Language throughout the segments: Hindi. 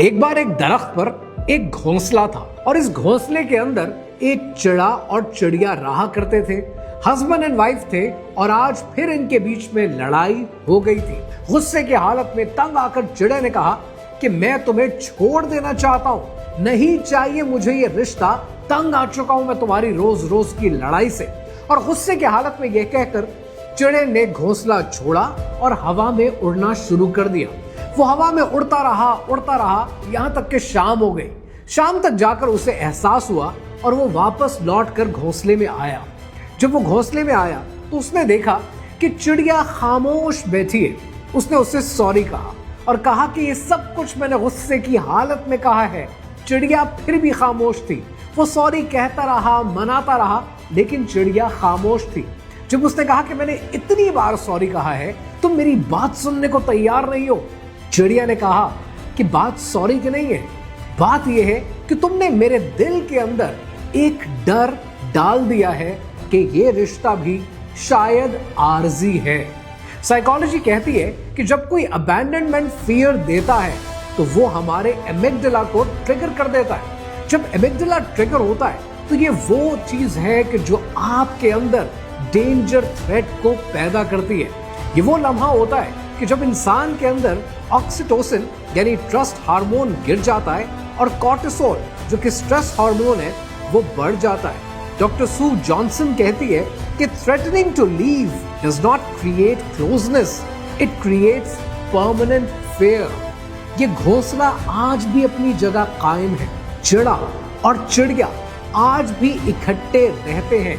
एक बार एक दरख्त पर एक घोंसला था और इस घोंसले के अंदर एक चिड़ा और चिड़िया रहा करते थे। हस्बैंड एंड वाइफ थे और आज फिर इनके बीच में लड़ाई हो गई थी। गुस्से की हालत में तंग आकर चिड़े ने कहा कि मैं तुम्हें छोड़ देना चाहता हूँ, नहीं चाहिए मुझे ये रिश्ता, तंग आ चुका हूं मैं तुम्हारी रोज रोज की लड़ाई से। और गुस्से की हालत में यह कहकर चिड़े ने घोंसला छोड़ा और हवा में उड़ना शुरू कर दिया। वो हवा में उड़ता रहा यहां तक कि शाम हो गई। शाम तक जाकर उसे एहसास हुआ और वो वापस लौटकर घोंसले में आया। जब वो घोंसले में आया तो उसने देखा कि चिड़िया खामोश बैठी है। उसने उससे सॉरी कहा और कहा कि ये सब कुछ मैंने गुस्से की हालत में कहा है। चिड़िया फिर भी खामोश थी। वो सॉरी कहता रहा, मनाता रहा, लेकिन चिड़िया खामोश थी। जब उसने कहा कि मैंने इतनी बार सॉरी कहा है, तुम मेरी बात सुनने को तैयार नहीं हो। चिड़िया ने कहा कि बात सॉरी की नहीं है, बात यह है कि तुमने मेरे दिल के अंदर एक डर डाल दिया है कि ये रिश्ता भी शायद आर्जी है। साइकोलॉजी कहती है कि जब कोई अबैंडनमेंट फियर देता है तो वो हमारे एमिगडाला को ट्रिगर कर देता है। जब एमिगडाला ट्रिगर होता है तो ये वो चीज है कि जो आपके अंदर डेंजर थ्रेट को पैदा करती है। ये वो लम्हा होता है कि जब इंसान के अंदर ऑक्सीटोसिन यानी ट्रस्ट हार्मोन गिर जाता है और कॉर्टिसोल जो कि स्ट्रेस हार्मोन है वो बढ़ जाता है। डॉक्टर सू जॉनसन कहती है कि threatening to leave does not create closeness, it creates permanent fear. ये घोंसला आज भी अपनी जगह कायम है। चिड़ा और चिड़िया आज भी इकट्ठे रहते हैं,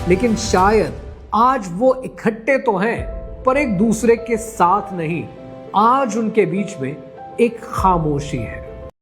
लेकिन शायद आज वो इकट्ठे तो हैं पर एक दूसरे के साथ नहीं। आज उनके बीच में एक खामोशी है।